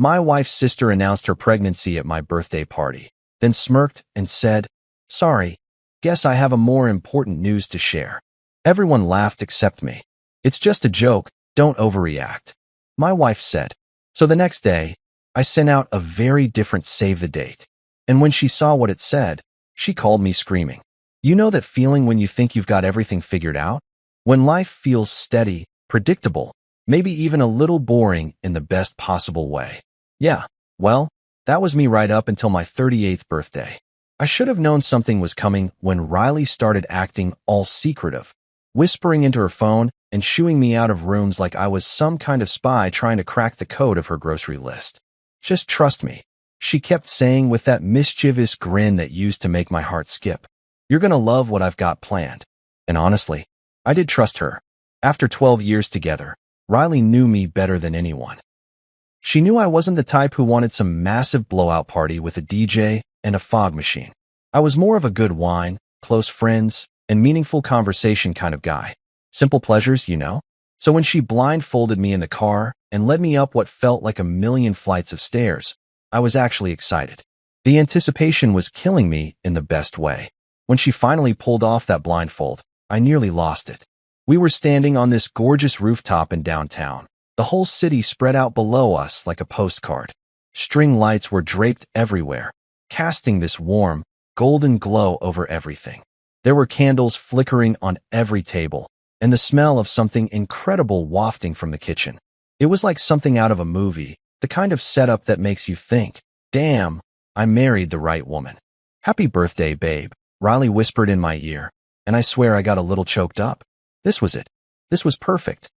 My wife's sister announced her pregnancy at my birthday party, then smirked and said, "Sorry, guess I have a more important news to share." Everyone laughed except me. "It's just a joke, don't overreact," my wife said. So the next day, I sent out a very different save the date. And when she saw what it said, she called me screaming. You know that feeling when you think you've got everything figured out? When life feels steady, predictable, maybe even a little boring in the best possible way. Yeah, well, that was me right up until my 38th birthday. I should have known something was coming when Riley started acting all secretive, whispering into her phone and shooing me out of rooms like I was some kind of spy trying to crack the code of her grocery list. "Just trust me," she kept saying with that mischievous grin that used to make my heart skip. "You're gonna love what I've got planned." And honestly, I did trust her. After 12 years together, Riley knew me better than anyone. She knew I wasn't the type who wanted some massive blowout party with a DJ and a fog machine. I was more of a good wine, close friends, and meaningful conversation kind of guy. Simple pleasures, you know? So when she blindfolded me in the car and led me up what felt like a million flights of stairs, I was actually excited. The anticipation was killing me in the best way. When she finally pulled off that blindfold, I nearly lost it. We were standing on this gorgeous rooftop in downtown, the whole city spread out below us like a postcard. String lights were draped everywhere, casting this warm, golden glow over everything. There were candles flickering on every table, and the smell of something incredible wafting from the kitchen. It was like something out of a movie, the kind of setup that makes you think, "Damn, I married the right woman." "Happy birthday, babe," Riley whispered in my ear, and I swear I got a little choked up. This was it. This was perfect.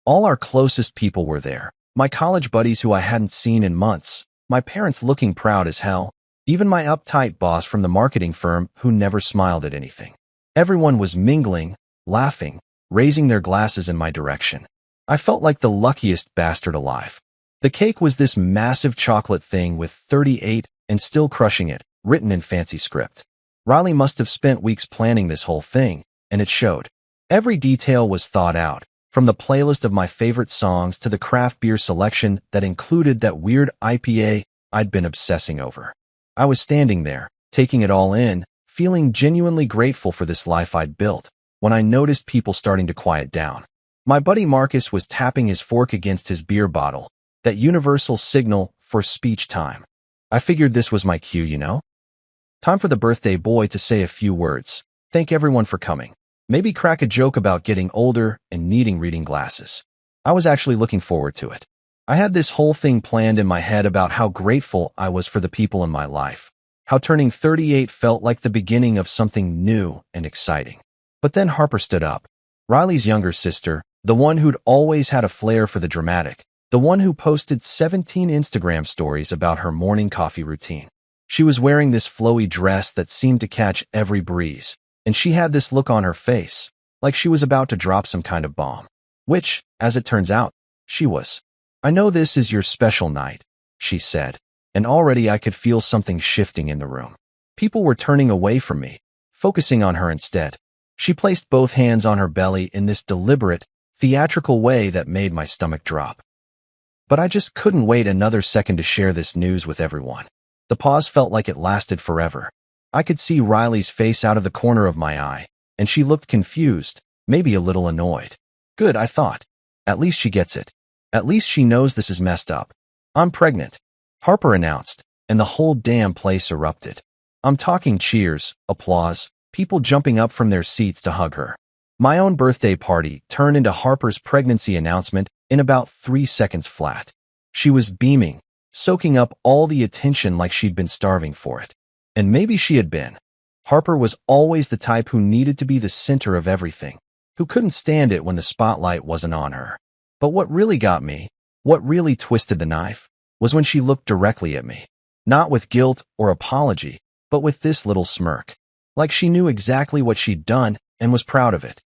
All our closest people were there. My college buddies who I hadn't seen in months, my parents looking proud as hell, even my uptight boss from the marketing firm who never smiled at anything. Everyone was mingling, laughing, raising their glasses in my direction. I felt like the luckiest bastard alive. The cake was this massive chocolate thing with 38 and still crushing it, written in fancy script. Riley must have spent weeks planning this whole thing, and it showed. Every detail was thought out, from the playlist of my favorite songs to the craft beer selection that included that weird IPA I'd been obsessing over. I was standing there, taking it all in, feeling genuinely grateful for this life I'd built, when I noticed people starting to quiet down. My buddy Marcus was tapping his fork against his beer bottle, that universal signal for speech time. I figured this was my cue, you know? Time for the birthday boy to say a few words, thank everyone for coming, maybe crack a joke about getting older and needing reading glasses. I was actually looking forward to it. I had this whole thing planned in my head about how grateful I was for the people in my life, how turning 38 felt like the beginning of something new and exciting. But then Harper stood up. Riley's younger sister, the one who'd always had a flair for the dramatic, the one who posted 17 Instagram stories about her morning coffee routine. She was wearing this flowy dress that seemed to catch every breeze, and she had this look on her face, like she was about to drop some kind of bomb. Which, as it turns out, she was. "I know this is your special night," she said, and already I could feel something shifting in the room. People were turning away from me, focusing on her instead. She placed both hands on her belly in this deliberate, theatrical way that made my stomach drop. But I just couldn't wait another second to share this news with everyone. The pause felt like it lasted forever. I could see Riley's face out of the corner of my eye, and she looked confused, maybe a little annoyed. Good, I thought. At least she gets it. At least she knows this is messed up. "I'm pregnant," Harper announced, and the whole damn place erupted. I'm talking cheers, applause, people jumping up from their seats to hug her. My own birthday party turned into Harper's pregnancy announcement in about 3 seconds flat. She was beaming, soaking up all the attention like she'd been starving for it. And maybe she had been. Harper was always the type who needed to be the center of everything, who couldn't stand it when the spotlight wasn't on her. But what really got me, what really twisted the knife, was when she looked directly at me. Not with guilt or apology, but with this little smirk. Like she knew exactly what she'd done and was proud of it.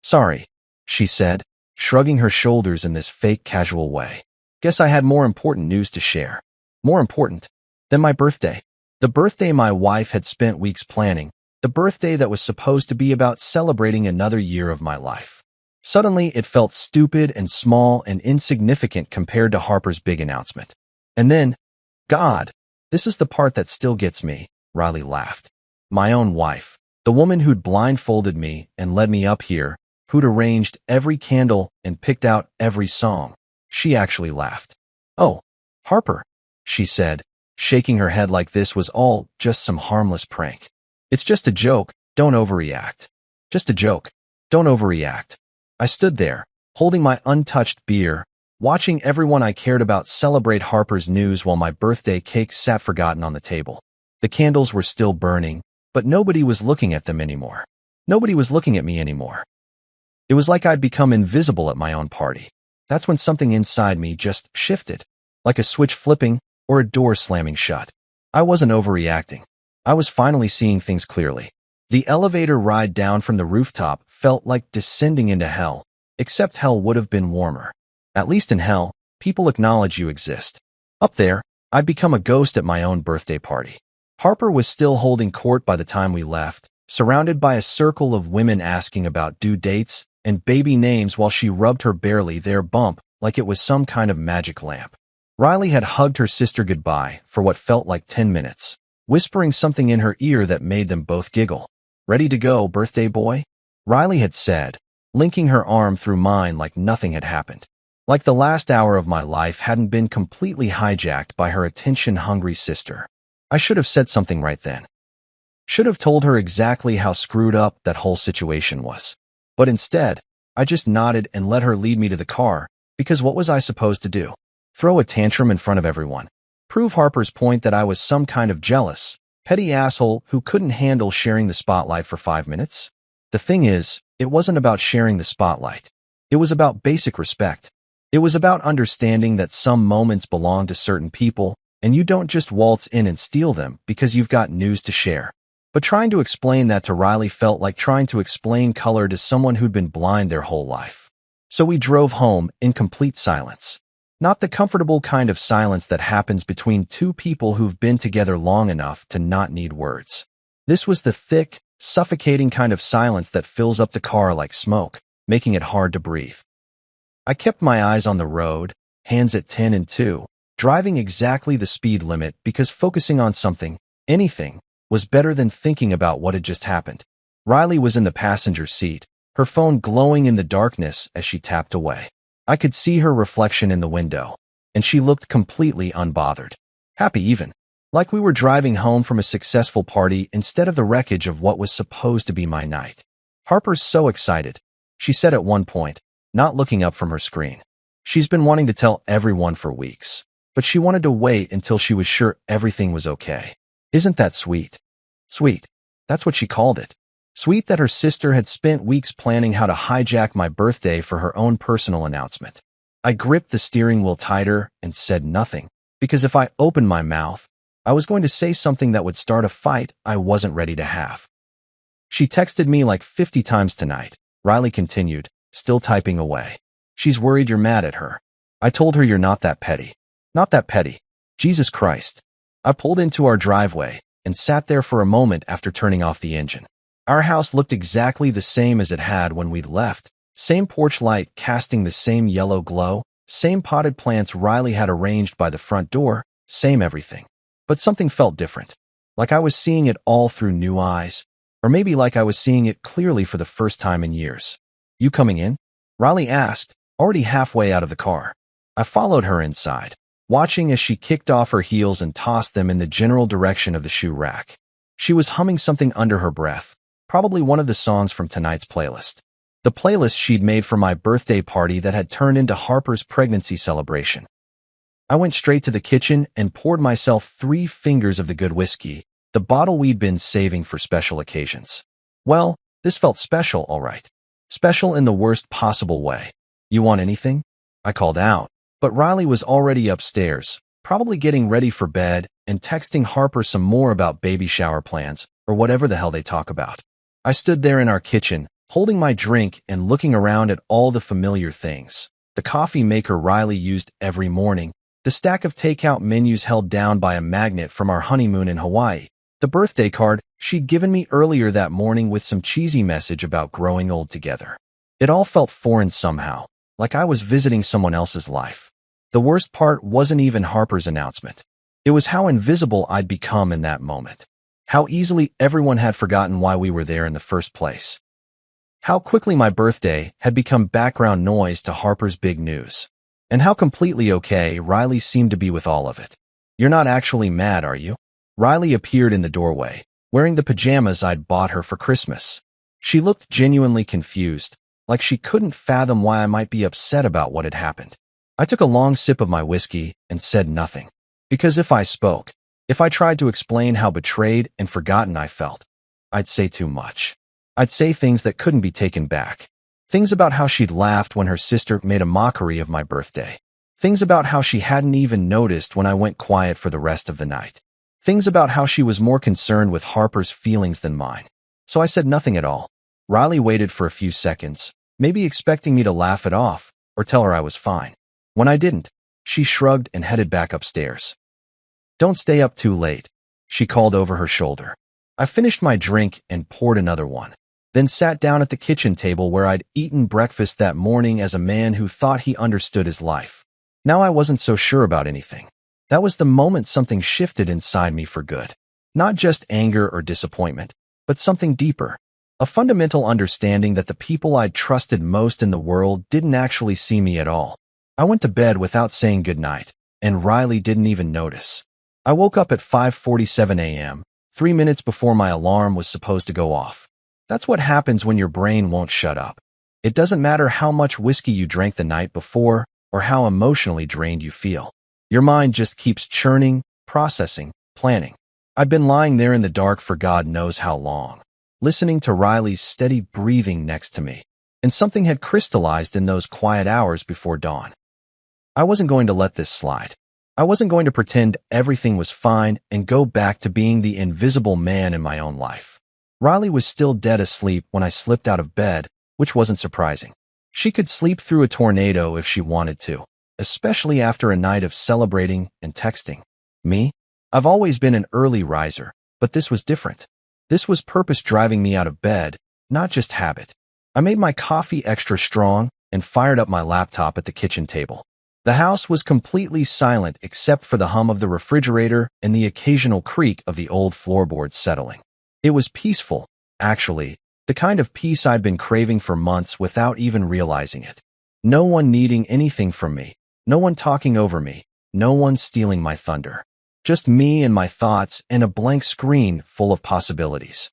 "Sorry," she said, shrugging her shoulders in this fake casual way. "Guess I had more important news to share. More important than my birthday. The birthday my wife had spent weeks planning, the birthday that was supposed to be about celebrating another year of my life. Suddenly, it felt stupid and small and insignificant compared to Harper's big announcement. And then, God, this is the part that still gets me, Riley laughed. My own wife, the woman who'd blindfolded me and led me up here, who'd arranged every candle and picked out every song. She actually laughed. Oh, Harper, she said, shaking her head like this was all just some harmless prank. It's just a joke, don't overreact. Just a joke, don't overreact. I stood there, holding my untouched beer, watching everyone I cared about celebrate Harper's news while my birthday cake sat forgotten on the table. The candles were still burning, but nobody was looking at them anymore. Nobody was looking at me anymore. It was like I'd become invisible at my own party. That's when something inside me just shifted, like a switch flipping or a door slamming shut. I wasn't overreacting. I was finally seeing things clearly. The elevator ride down from the rooftop felt like descending into hell, except hell would have been warmer. At least in hell, people acknowledge you exist. Up there, I'd become a ghost at my own birthday party. Harper was still holding court by the time we left, surrounded by a circle of women asking about due dates and baby names while she rubbed her barely there bump like it was some kind of magic lamp. Riley had hugged her sister goodbye for what felt like 10 minutes, whispering something in her ear that made them both giggle. Ready to go, birthday boy? Riley had said, linking her arm through mine like nothing had happened. Like the last hour of my life hadn't been completely hijacked by her attention-hungry sister. I should have said something right then. Should have told her exactly how screwed up that whole situation was. But instead, I just nodded and let her lead me to the car, because what was I supposed to do? Throw a tantrum in front of everyone? Prove Harper's point that I was some kind of jealous, petty asshole who couldn't handle sharing the spotlight for 5 minutes? The thing is, it wasn't about sharing the spotlight. It was about basic respect. It was about understanding that some moments belong to certain people, and you don't just waltz in and steal them because you've got news to share. But trying to explain that to Riley felt like trying to explain color to someone who'd been blind their whole life. So we drove home in complete silence. Not the comfortable kind of silence that happens between two people who've been together long enough to not need words. This was the thick, suffocating kind of silence that fills up the car like smoke, making it hard to breathe. I kept my eyes on the road, hands at 10 and 2, driving exactly the speed limit because focusing on something, anything, was better than thinking about what had just happened. Riley was in the passenger seat, her phone glowing in the darkness as she tapped away. I could see her reflection in the window, and she looked completely unbothered. Happy even. Like we were driving home from a successful party instead of the wreckage of what was supposed to be my night. Harper's so excited, she said at one point, not looking up from her screen. She's been wanting to tell everyone for weeks, but she wanted to wait until she was sure everything was okay. Isn't that sweet? Sweet. That's what she called it. Sweet that her sister had spent weeks planning how to hijack my birthday for her own personal announcement. I gripped the steering wheel tighter and said nothing, because if I opened my mouth, I was going to say something that would start a fight I wasn't ready to have. She texted me like 50 times tonight, Riley continued, still typing away. She's worried you're mad at her. I told her you're not that petty. Not that petty. Jesus Christ. I pulled into our driveway and sat there for a moment after turning off the engine. Our house looked exactly the same as it had when we'd left. Same porch light casting the same yellow glow, same potted plants Riley had arranged by the front door, same everything. But something felt different. Like I was seeing it all through new eyes, or maybe like I was seeing it clearly for the first time in years. You coming in? Riley asked, already halfway out of the car. I followed her inside, watching as she kicked off her heels and tossed them in the general direction of the shoe rack. She was humming something under her breath, probably one of the songs from tonight's playlist. The playlist she'd made for my birthday party that had turned into Harper's pregnancy celebration. I went straight to the kitchen and poured myself 3 fingers of the good whiskey, the bottle we'd been saving for special occasions. Well, this felt special, all right. Special in the worst possible way. You want anything? I called out, but Riley was already upstairs, probably getting ready for bed and texting Harper some more about baby shower plans or whatever the hell they talk about. I stood there in our kitchen, holding my drink and looking around at all the familiar things. The coffee maker Riley used every morning, the stack of takeout menus held down by a magnet from our honeymoon in Hawaii, the birthday card she'd given me earlier that morning with some cheesy message about growing old together. It all felt foreign somehow, like I was visiting someone else's life. The worst part wasn't even Harper's announcement. It was how invisible I'd become in that moment. How easily everyone had forgotten why we were there in the first place. How quickly my birthday had become background noise to Harper's big news. And how completely okay Riley seemed to be with all of it. "You're not actually mad, are you?" Riley appeared in the doorway, wearing the pajamas I'd bought her for Christmas. She looked genuinely confused, like she couldn't fathom why I might be upset about what had happened. I took a long sip of my whiskey and said nothing. Because if I spoke, if I tried to explain how betrayed and forgotten I felt, I'd say too much. I'd say things that couldn't be taken back. Things about how she'd laughed when her sister made a mockery of my birthday. Things about how she hadn't even noticed when I went quiet for the rest of the night. Things about how she was more concerned with Harper's feelings than mine. So I said nothing at all. Riley waited for a few seconds, maybe expecting me to laugh it off or tell her I was fine. When I didn't, she shrugged and headed back upstairs. "Don't stay up too late," she called over her shoulder. I finished my drink and poured another one, then sat down at the kitchen table where I'd eaten breakfast that morning as a man who thought he understood his life. Now I wasn't so sure about anything. That was the moment something shifted inside me for good. Not just anger or disappointment, but something deeper. A fundamental understanding that the people I'd trusted most in the world didn't actually see me at all. I went to bed without saying goodnight, and Riley didn't even notice. I woke up at 5:47 a.m., 3 minutes before my alarm was supposed to go off. That's what happens when your brain won't shut up. It doesn't matter how much whiskey you drank the night before or how emotionally drained you feel. Your mind just keeps churning, processing, planning. I'd been lying there in the dark for God knows how long, listening to Riley's steady breathing next to me, and something had crystallized in those quiet hours before dawn. I wasn't going to let this slide. I wasn't going to pretend everything was fine and go back to being the invisible man in my own life. Riley was still dead asleep when I slipped out of bed, which wasn't surprising. She could sleep through a tornado if she wanted to, especially after a night of celebrating and texting. Me? I've always been an early riser, but this was different. This was purpose driving me out of bed, not just habit. I made my coffee extra strong and fired up my laptop at the kitchen table. The house was completely silent except for the hum of the refrigerator and the occasional creak of the old floorboards settling. It was peaceful, actually, the kind of peace I'd been craving for months without even realizing it. No one needing anything from me, no one talking over me, no one stealing my thunder. Just me and my thoughts and a blank screen full of possibilities.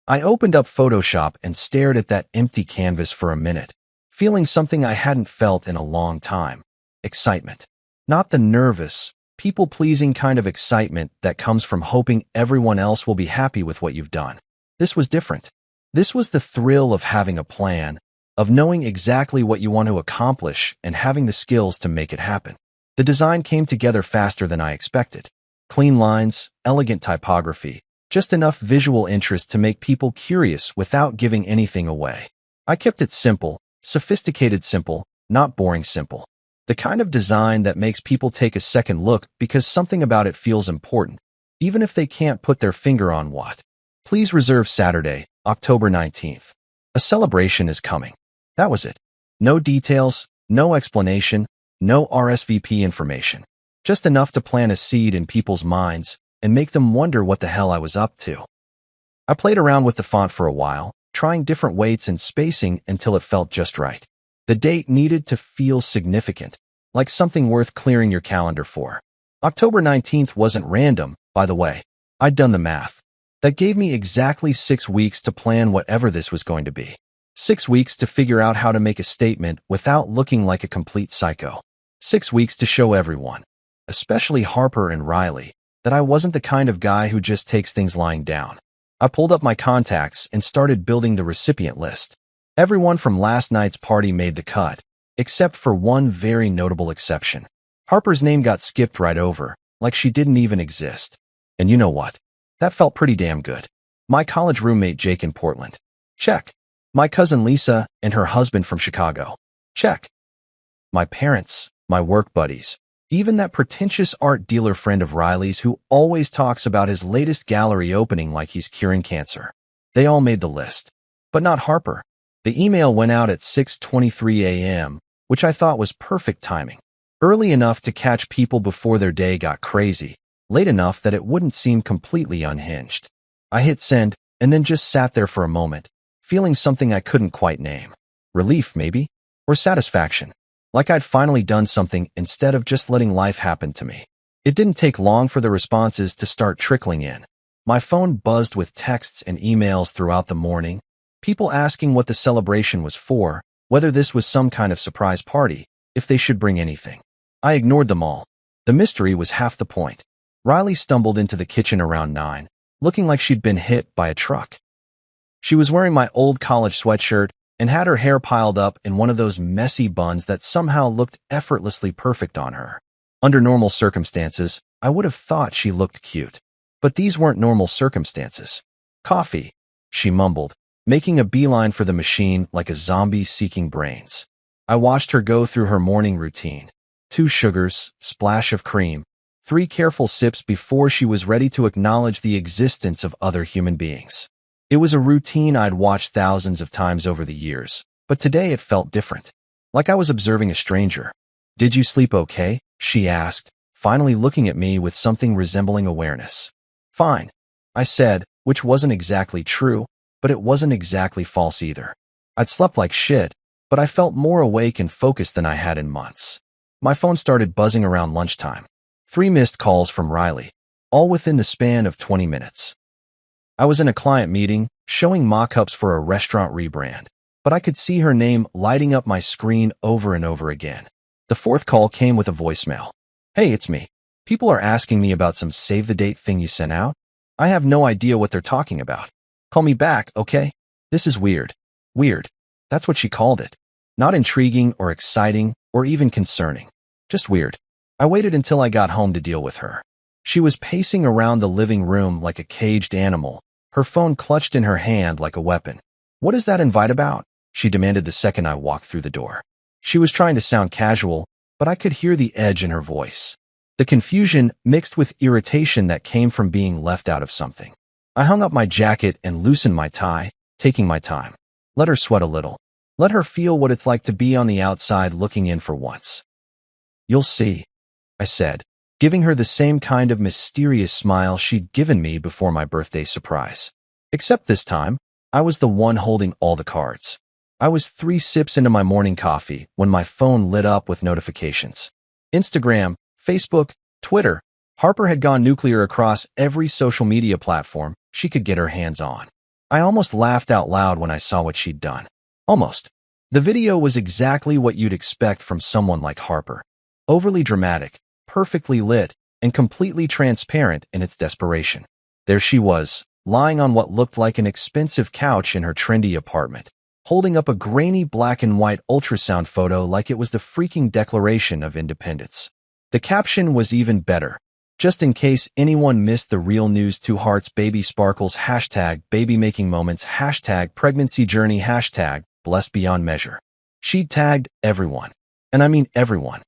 I opened up Photoshop and stared at that empty canvas for a minute, feeling something I hadn't felt in a long time. Excitement. Not the nervous, people-pleasing kind of excitement that comes from hoping everyone else will be happy with what you've done. This was different. This was the thrill of having a plan, of knowing exactly what you want to accomplish and having the skills to make it happen. The design came together faster than I expected. Clean lines, elegant typography, just enough visual interest to make people curious without giving anything away. I kept it simple, sophisticated simple, not boring simple. The kind of design that makes people take a second look because something about it feels important, even if they can't put their finger on what. Please reserve Saturday, October 19th. A celebration is coming. That was it. No details, no explanation, no RSVP information. Just enough to plant a seed in people's minds and make them wonder what the hell I was up to. I played around with the font for a while, trying different weights and spacing until it felt just right. The date needed to feel significant, like something worth clearing your calendar for. October 19th wasn't random, by the way. I'd done the math. That gave me exactly 6 weeks to plan whatever this was going to be. 6 weeks to figure out how to make a statement without looking like a complete psycho. 6 weeks to show everyone, especially Harper and Riley, that I wasn't the kind of guy who just takes things lying down. I pulled up my contacts and started building the recipient list. Everyone from last night's party made the cut, except for one very notable exception. Harper's name got skipped right over, like she didn't even exist. And you know what? That felt pretty damn good. My college roommate Jake in Portland. Check. My cousin Lisa and her husband from Chicago. Check. My parents, my work buddies, even that pretentious art dealer friend of Riley's who always talks about his latest gallery opening like he's curing cancer. They all made the list. But not Harper. The email went out at 6:23 a.m., which I thought was perfect timing. Early enough to catch people before their day got crazy, late enough that it wouldn't seem completely unhinged. I hit send, and then just sat there for a moment, feeling something I couldn't quite name. Relief, maybe? Or satisfaction. Like I'd finally done something instead of just letting life happen to me. It didn't take long for the responses to start trickling in. My phone buzzed with texts and emails throughout the morning, people asking what the celebration was for, whether this was some kind of surprise party, if they should bring anything. I ignored them all. The mystery was half the point. Riley stumbled into the kitchen around 9, looking like she'd been hit by a truck. She was wearing my old college sweatshirt and had her hair piled up in one of those messy buns that somehow looked effortlessly perfect on her. Under normal circumstances, I would have thought she looked cute. But these weren't normal circumstances. Coffee, she mumbled, making a beeline for the machine like a zombie seeking brains. I watched her go through her morning routine. 2 sugars, splash of cream, 3 careful sips before she was ready to acknowledge the existence of other human beings. It was a routine I'd watched thousands of times over the years, but today it felt different. Like I was observing a stranger. "Did you sleep okay?" she asked, finally looking at me with something resembling awareness. "Fine," I said, which wasn't exactly true, but it wasn't exactly false either. I'd slept like shit, but I felt more awake and focused than I had in months. My phone started buzzing around lunchtime. 3 missed calls from Riley, all within the span of 20 minutes. I was in a client meeting, showing mock-ups for a restaurant rebrand, but I could see her name lighting up my screen over and over again. The 4th call came with a voicemail. "Hey, it's me. People are asking me about some save-the-date thing you sent out. I have no idea what they're talking about. Call me back, okay? This is weird." Weird. That's what she called it. Not intriguing or exciting or even concerning. Just weird. I waited until I got home to deal with her. She was pacing around the living room like a caged animal, her phone clutched in her hand like a weapon. "What is that invite about?" she demanded the second I walked through the door. She was trying to sound casual, but I could hear the edge in her voice. The confusion mixed with irritation that came from being left out of something. I hung up my jacket and loosened my tie, taking my time. Let her sweat a little. Let her feel what it's like to be on the outside looking in for once. "You'll see," I said, giving her the same kind of mysterious smile she'd given me before my birthday surprise. Except this time, I was the one holding all the cards. I was 3 sips into my morning coffee when my phone lit up with notifications. Instagram, Facebook, Twitter. Harper had gone nuclear across every social media platform she could get her hands on. I almost laughed out loud when I saw what she'd done. Almost. The video was exactly what you'd expect from someone like Harper. Overly dramatic, perfectly lit, and completely transparent in its desperation. There she was, lying on what looked like an expensive couch in her trendy apartment, holding up a grainy black and white ultrasound photo like it was the freaking Declaration of Independence. The caption was even better. "Just in case anyone missed the real news, 2 hearts, baby sparkles, hashtag baby making moments, hashtag pregnancy journey, hashtag blessed beyond measure." She'd tagged everyone. And I mean everyone.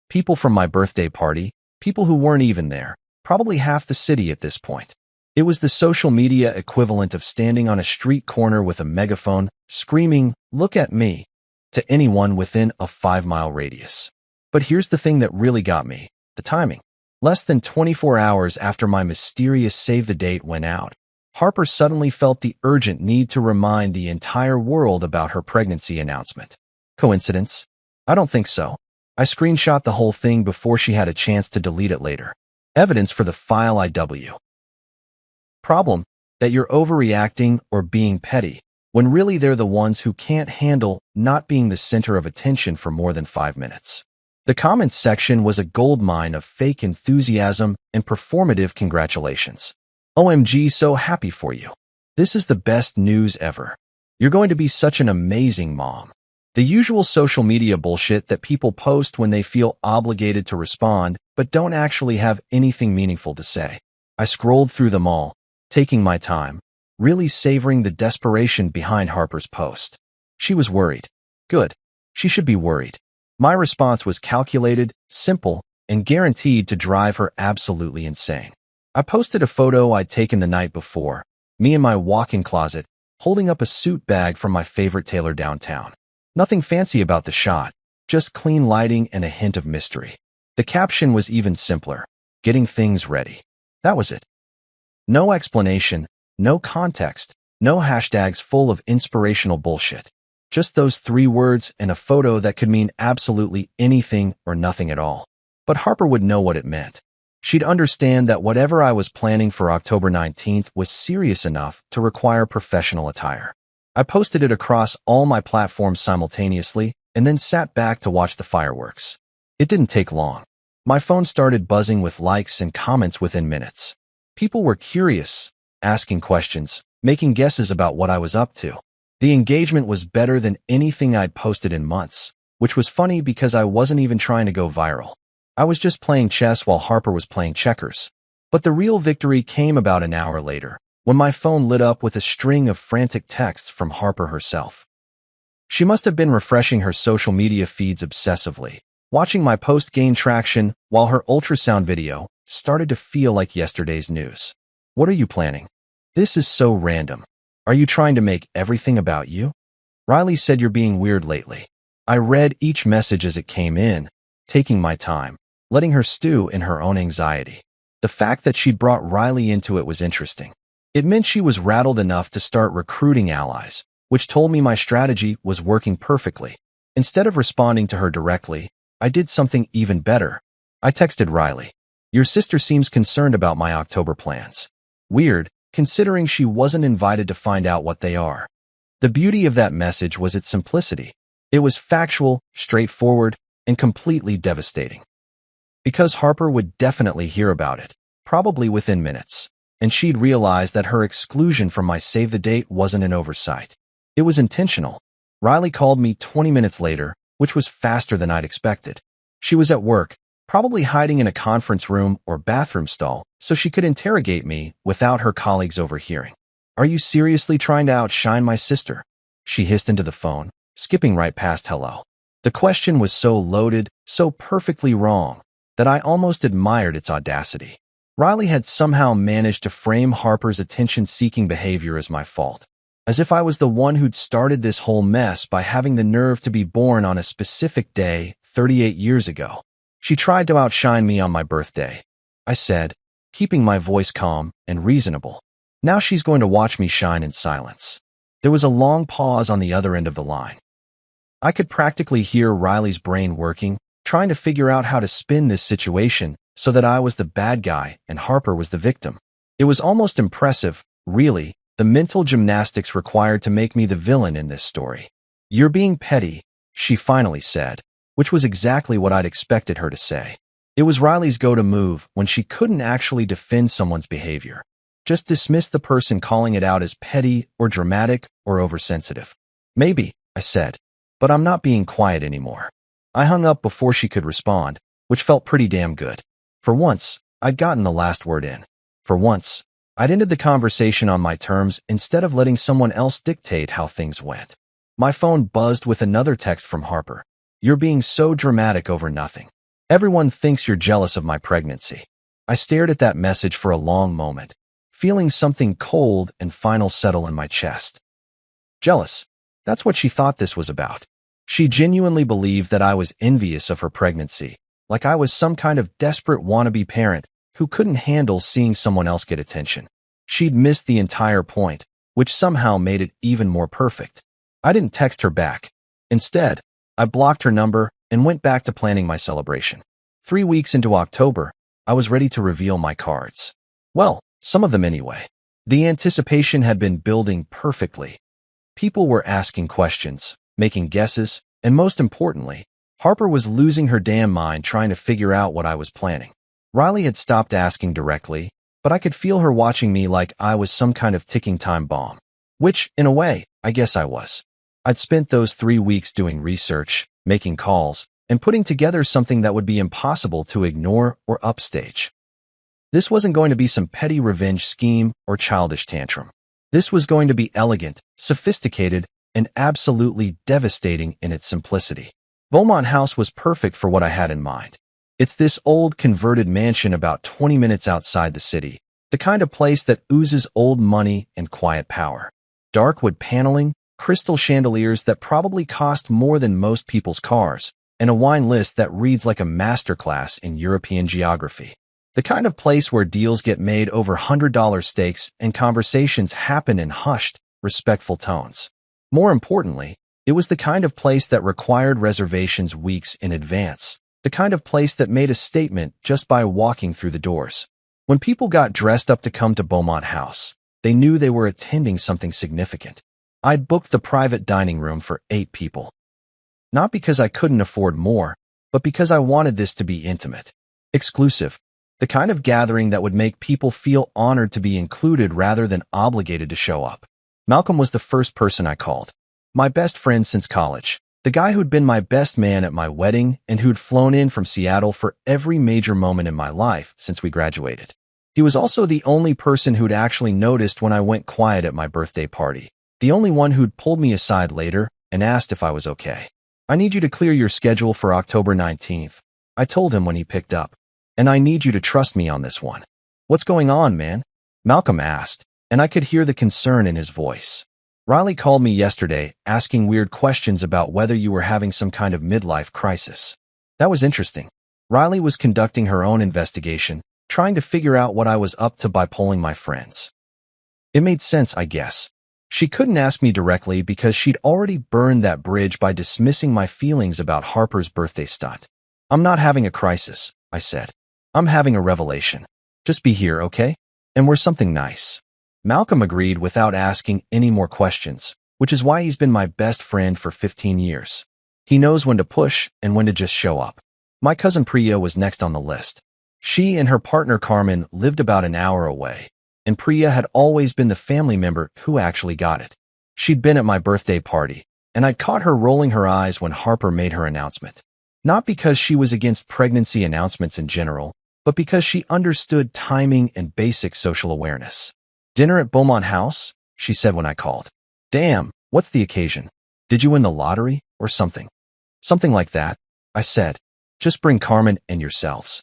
People from my birthday party, people who weren't even there, probably half the city at this point. It was the social media equivalent of standing on a street corner with a megaphone, screaming, "Look at me," to anyone within a 5-mile radius. But here's the thing that really got me, the timing. Less than 24 hours after my mysterious save the date went out, Harper suddenly felt the urgent need to remind the entire world about her pregnancy announcement. Coincidence? I don't think so. I screenshot the whole thing before she had a chance to delete it later. Evidence for the file IW. Problem: that you're overreacting or being petty, when really they're the ones who can't handle not being the center of attention for more than 5 minutes. The comments section was a goldmine of fake enthusiasm and performative congratulations. "OMG, so happy for you. This is the best news ever. You're going to be such an amazing mom." The usual social media bullshit that people post when they feel obligated to respond but don't actually have anything meaningful to say. I scrolled through them all, taking my time, really savoring the desperation behind Harper's post. She was worried. Good. She should be worried. My response was calculated, simple, and guaranteed to drive her absolutely insane. I posted a photo I'd taken the night before, me in my walk-in closet, holding up a suit bag from my favorite tailor downtown. Nothing fancy about the shot, just clean lighting and a hint of mystery. The caption was even simpler: getting things ready. That was it. No explanation, no context, no hashtags full of inspirational bullshit. Just those 3 words and a photo that could mean absolutely anything or nothing at all. But Harper would know what it meant. She'd understand that whatever I was planning for October 19th was serious enough to require professional attire. I posted it across all my platforms simultaneously and then sat back to watch the fireworks. It didn't take long. My phone started buzzing with likes and comments within minutes. People were curious, asking questions, making guesses about what I was up to. The engagement was better than anything I'd posted in months, which was funny because I wasn't even trying to go viral. I was just playing chess while Harper was playing checkers. But the real victory came about an hour later, when my phone lit up with a string of frantic texts from Harper herself. She must have been refreshing her social media feeds obsessively, watching my post gain traction while her ultrasound video started to feel like yesterday's news. What are you planning? This is so random. Are you trying to make everything about you? Riley said you're being weird lately. I read each message as it came in, taking my time, letting her stew in her own anxiety. The fact that she'd brought Riley into it was interesting. It meant she was rattled enough to start recruiting allies, which told me my strategy was working perfectly. Instead of responding to her directly, I did something even better. I texted Riley. Your sister seems concerned about my October plans. Weird, considering she wasn't invited to find out what they are. The beauty of that message was its simplicity. It was factual, straightforward, and completely devastating. Because Harper would definitely hear about it, probably within minutes, and she'd realize that her exclusion from my save the date wasn't an oversight. It was intentional. Riley called me 20 minutes later, which was faster than I'd expected. She was at work, probably hiding in a conference room or bathroom stall, so she could interrogate me without her colleagues overhearing. Are you seriously trying to outshine my sister? She hissed into the phone, skipping right past hello. The question was so loaded, so perfectly wrong, that I almost admired its audacity. Riley had somehow managed to frame Harper's attention-seeking behavior as my fault, as if I was the one who'd started this whole mess by having the nerve to be born on a specific day 38 years ago. She tried to outshine me on my birthday, I said, keeping my voice calm and reasonable. Now she's going to watch me shine in silence. There was a long pause on the other end of the line. I could practically hear Riley's brain working, trying to figure out how to spin this situation so that I was the bad guy and Harper was the victim. It was almost impressive, really, the mental gymnastics required to make me the villain in this story. You're being petty, she finally said, which was exactly what I'd expected her to say. It was Riley's go-to move when she couldn't actually defend someone's behavior. Just dismiss the person calling it out as petty or dramatic or oversensitive. Maybe, I said, but I'm not being quiet anymore. I hung up before she could respond, which felt pretty damn good. For once, I'd gotten the last word in. For once, I'd ended the conversation on my terms instead of letting someone else dictate how things went. My phone buzzed with another text from Harper. You're being so dramatic over nothing. Everyone thinks you're jealous of my pregnancy. I stared at that message for a long moment, feeling something cold and final settle in my chest. Jealous. That's what she thought this was about. She genuinely believed that I was envious of her pregnancy, like I was some kind of desperate wannabe parent who couldn't handle seeing someone else get attention. She'd missed the entire point, which somehow made it even more perfect. I didn't text her back. Instead, I blocked her number and went back to planning my celebration. 3 weeks into October, I was ready to reveal my cards. Well, some of them anyway. The anticipation had been building perfectly. People were asking questions, making guesses, and most importantly, Harper was losing her damn mind trying to figure out what I was planning. Riley had stopped asking directly, but I could feel her watching me like I was some kind of ticking time bomb. Which, in a way, I guess I was. I'd spent those 3 weeks doing research, making calls, and putting together something that would be impossible to ignore or upstage. This wasn't going to be some petty revenge scheme or childish tantrum. This was going to be elegant, sophisticated, and absolutely devastating in its simplicity. Beaumont House was perfect for what I had in mind. It's this old converted mansion about 20 minutes outside the city, the kind of place that oozes old money and quiet power. Dark wood paneling, crystal chandeliers that probably cost more than most people's cars, and a wine list that reads like a masterclass in European geography. The kind of place where deals get made over $100 steaks and conversations happen in hushed, respectful tones. More importantly, it was the kind of place that required reservations weeks in advance, the kind of place that made a statement just by walking through the doors. When people got dressed up to come to Beaumont House, they knew they were attending something significant. I'd booked the private dining room for 8 people. Not because I couldn't afford more, but because I wanted this to be intimate, exclusive, the kind of gathering that would make people feel honored to be included rather than obligated to show up. Malcolm was the first person I called. My best friend since college, the guy who'd been my best man at my wedding and who'd flown in from Seattle for every major moment in my life since we graduated. He was also the only person who'd actually noticed when I went quiet at my birthday party, the only one who'd pulled me aside later and asked if I was okay. "I need you to clear your schedule for October 19th, I told him when he picked up. "And I need you to trust me on this one." "What's going on, man?" Malcolm asked, and I could hear the concern in his voice. "Riley called me yesterday asking weird questions about whether you were having some kind of midlife crisis." That was interesting. Riley was conducting her own investigation, trying to figure out what I was up to by polling my friends. It made sense, I guess. She couldn't ask me directly because she'd already burned that bridge by dismissing my feelings about Harper's birthday stunt. "I'm not having a crisis," I said. "I'm having a revelation. Just be here, okay? And we're something nice." Malcolm agreed without asking any more questions, which is why he's been my best friend for 15 years. He knows when to push and when to just show up. My cousin Priya was next on the list. She and her partner Carmen lived about an hour away, and Priya had always been the family member who actually got it. She'd been at my birthday party, and I'd caught her rolling her eyes when Harper made her announcement. Not because she was against pregnancy announcements in general, but because she understood timing and basic social awareness. "Dinner at Beaumont House?" she said when I called. "Damn, what's the occasion? Did you win the lottery or something?" "Something like that," I said. "Just bring Carmen and yourselves.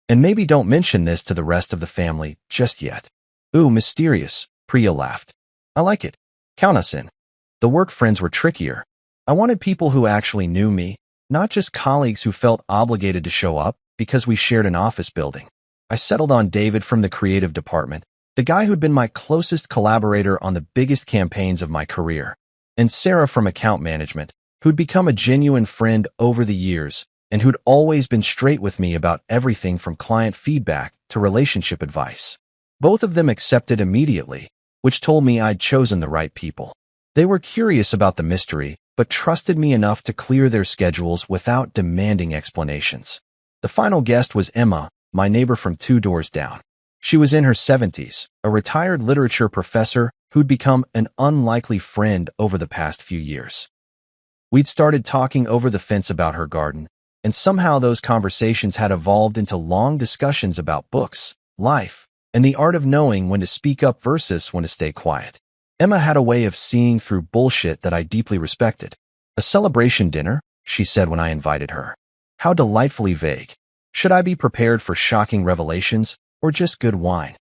And maybe don't mention this to the rest of the family just yet." "Ooh, mysterious," Priya laughed. "I like it. Count us in." The work friends were trickier. I wanted people who actually knew me, not just colleagues who felt obligated to show up because we shared an office building. I settled on David from the creative department, the guy who'd been my closest collaborator on the biggest campaigns of my career, and Sarah from account management, who'd become a genuine friend over the years and who'd always been straight with me about everything from client feedback to relationship advice. Both of them accepted immediately, which told me I'd chosen the right people. They were curious about the mystery, but trusted me enough to clear their schedules without demanding explanations. The final guest was Emma, my neighbor from 2 doors down. She was in her 70s, a retired literature professor who'd become an unlikely friend over the past few years. We'd started talking over the fence about her garden, and somehow those conversations had evolved into long discussions about books, life, and the art of knowing when to speak up versus when to stay quiet. Emma had a way of seeing through bullshit that I deeply respected. "A celebration dinner?" she said when I invited her. How delightfully vague. Should I be prepared for shocking revelations or just good wine?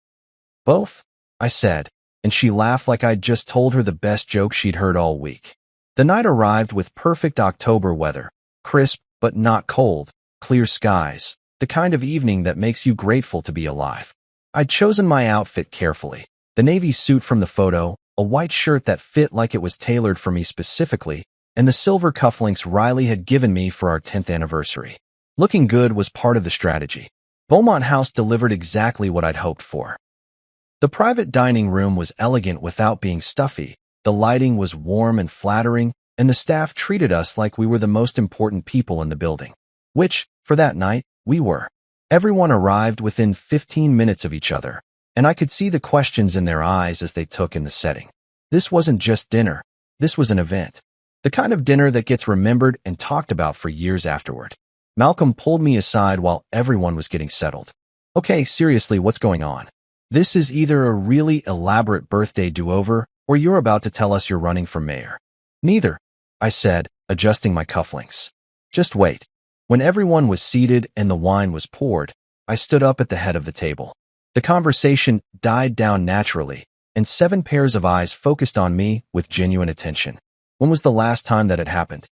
"Both," I said, and she laughed like I'd just told her the best joke she'd heard all week. The night arrived with perfect October weather, crisp but not cold, clear skies, the kind of evening that makes you grateful to be alive. I'd chosen my outfit carefully. The navy suit from the photo, a white shirt that fit like it was tailored for me specifically, and the silver cufflinks Riley had given me for our 10th anniversary. Looking good was part of the strategy. Beaumont House delivered exactly what I'd hoped for. The private dining room was elegant without being stuffy, the lighting was warm and flattering, and the staff treated us like we were the most important people in the building. Which, for that night, we were. Everyone arrived within 15 minutes of each other, and I could see the questions in their eyes as they took in the setting. This wasn't just dinner, this was an event. The kind of dinner that gets remembered and talked about for years afterward. Malcolm pulled me aside while everyone was getting settled. "Okay, seriously, what's going on? This is either a really elaborate birthday do-over, or you're about to tell us you're running for mayor." "Neither," I said, adjusting my cufflinks. "Just wait." When everyone was seated and the wine was poured, I stood up at the head of the table. The conversation died down naturally, and 7 pairs of eyes focused on me with genuine attention. When was the last time that had happened?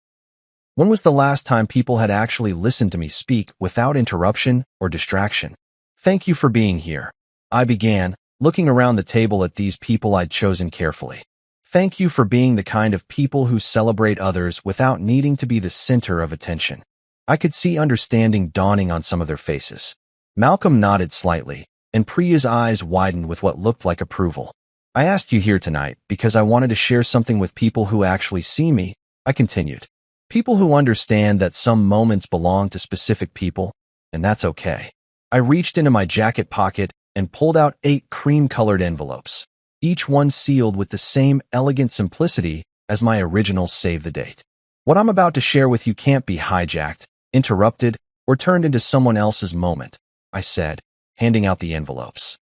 When was the last time people had actually listened to me speak without interruption or distraction? Thank you for being here. I began, looking around the table at these people I'd chosen carefully. Thank you for being the kind of people who celebrate others without needing to be the center of attention. I could see understanding dawning on some of their faces. Malcolm nodded slightly, and Priya's eyes widened with what looked like approval. I asked you here tonight because I wanted to share something with people who actually see me, I continued. People who understand that some moments belong to specific people, and that's okay. I reached into my jacket pocket and pulled out 8 cream-colored envelopes, each one sealed with the same elegant simplicity as my original save the date. What I'm about to share with you can't be hijacked, interrupted, or turned into someone else's moment, I said, handing out the envelopes.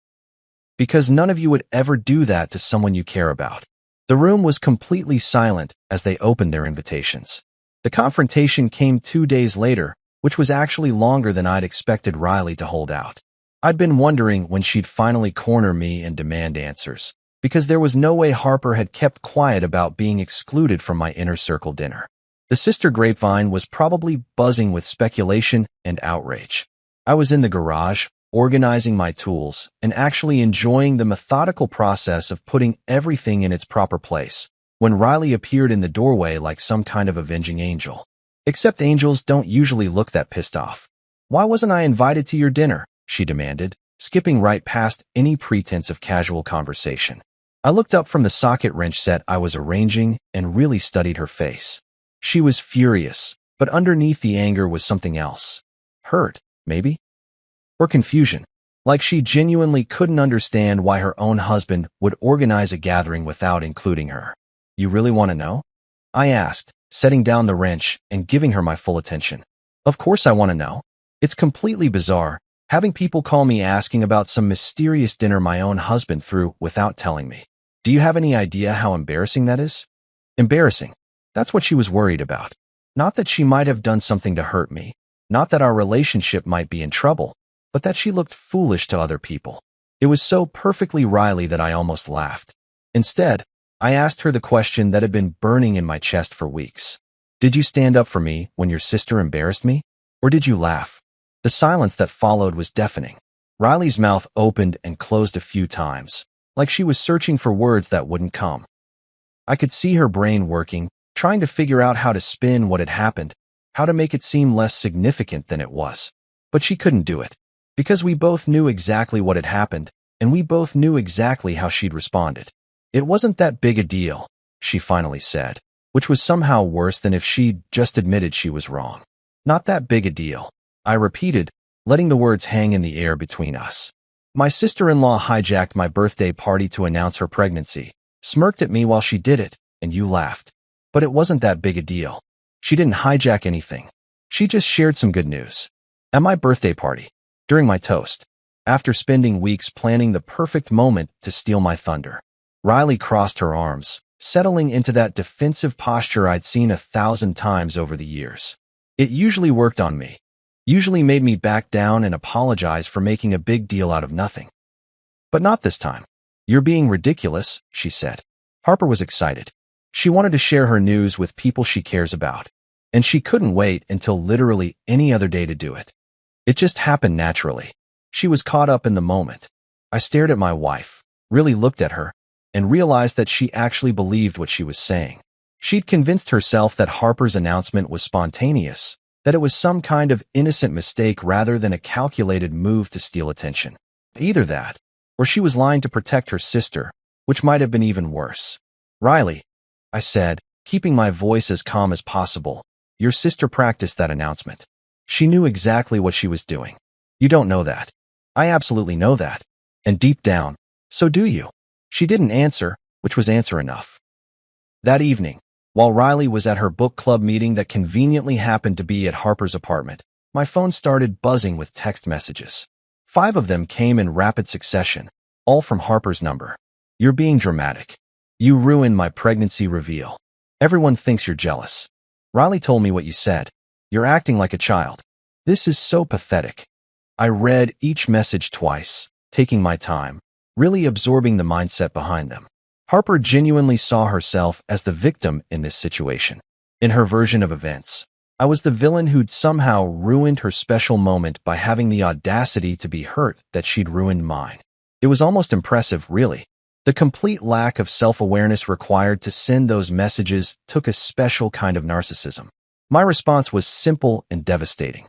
Because none of you would ever do that to someone you care about. The room was completely silent as they opened their invitations. The confrontation came 2 days later, which was actually longer than I'd expected Riley to hold out. I'd been wondering when she'd finally corner me and demand answers, because there was no way Harper had kept quiet about being excluded from my inner circle dinner. The sister grapevine was probably buzzing with speculation and outrage. I was in the garage, organizing my tools, and actually enjoying the methodical process of putting everything in its proper place, when Riley appeared in the doorway like some kind of avenging angel. Except angels don't usually look that pissed off. Why wasn't I invited to your dinner? She demanded, skipping right past any pretense of casual conversation. I looked up from the socket wrench set I was arranging and really studied her face. She was furious, but underneath the anger was something else. Hurt, maybe? Or confusion. Like she genuinely couldn't understand why her own husband would organize a gathering without including her. You really want to know? I asked, setting down the wrench and giving her my full attention. Of course I want to know. It's completely bizarre, having people call me asking about some mysterious dinner my own husband threw without telling me. Do you have any idea how embarrassing that is? Embarrassing. That's what she was worried about. Not that she might have done something to hurt me, not that our relationship might be in trouble, but that she looked foolish to other people. It was so perfectly Riley that I almost laughed. Instead, I asked her the question that had been burning in my chest for weeks. Did you stand up for me when your sister embarrassed me? Or did you laugh? The silence that followed was deafening. Riley's mouth opened and closed a few times, like she was searching for words that wouldn't come. I could see her brain working, trying to figure out how to spin what had happened, how to make it seem less significant than it was. But she couldn't do it, because we both knew exactly what had happened, and we both knew exactly how she'd responded. It wasn't that big a deal, she finally said, which was somehow worse than if she'd just admitted she was wrong. Not that big a deal, I repeated, letting the words hang in the air between us. My sister-in-law hijacked my birthday party to announce her pregnancy, smirked at me while she did it, and you laughed. But it wasn't that big a deal. She didn't hijack anything. She just shared some good news. At my birthday party, during my toast, after spending weeks planning the perfect moment to steal my thunder, Riley crossed her arms, settling into that defensive posture I'd seen 1,000 times over the years. It usually worked on me, usually made me back down and apologize for making a big deal out of nothing. But not this time. You're being ridiculous, she said. Harper was excited. She wanted to share her news with people she cares about, and she couldn't wait until literally any other day to do it. It just happened naturally. She was caught up in the moment. I stared at my wife, really looked at her, and realized that she actually believed what she was saying. She'd convinced herself that Harper's announcement was spontaneous, that it was some kind of innocent mistake rather than a calculated move to steal attention. Either that, or she was lying to protect her sister, which might have been even worse. Riley, I said, keeping my voice as calm as possible, your sister practiced that announcement. She knew exactly what she was doing. You don't know that. I absolutely know that. And deep down, so do you. She didn't answer, which was answer enough. That evening, while Riley was at her book club meeting that conveniently happened to be at Harper's apartment, my phone started buzzing with text messages. 5 of them came in rapid succession, all from Harper's number. You're being dramatic. You ruined my pregnancy reveal. Everyone thinks you're jealous. Riley told me what you said. You're acting like a child. This is so pathetic. I read each message twice, taking my time, really absorbing the mindset behind them. Harper genuinely saw herself as the victim in this situation. In her version of events, I was the villain who'd somehow ruined her special moment by having the audacity to be hurt that she'd ruined mine. It was almost impressive, really. The complete lack of self-awareness required to send those messages took a special kind of narcissism. My response was simple and devastating.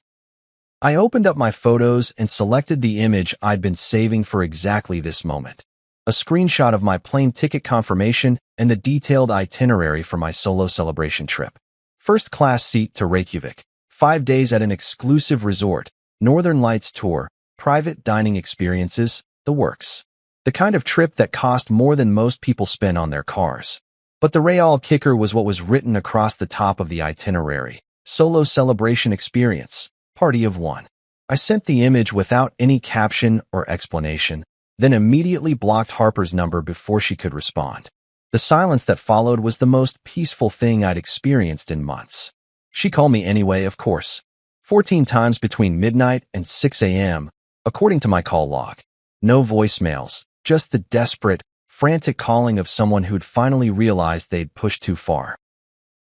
I opened up my photos and selected the image I'd been saving for exactly this moment. A screenshot of my plane ticket confirmation and the detailed itinerary for my solo celebration trip. First-class seat to Reykjavik, 5 days at an exclusive resort, Northern Lights tour, private dining experiences, the works. The kind of trip that cost more than most people spend on their cars. But the real kicker was what was written across the top of the itinerary. Solo celebration experience, party of one. I sent the image without any caption or explanation, then immediately blocked Harper's number before she could respond. The silence that followed was the most peaceful thing I'd experienced in months. She called me anyway, of course. 14 times between midnight and 6 a.m., according to my call log. No voicemails, just the desperate, frantic calling of someone who'd finally realized they'd pushed too far.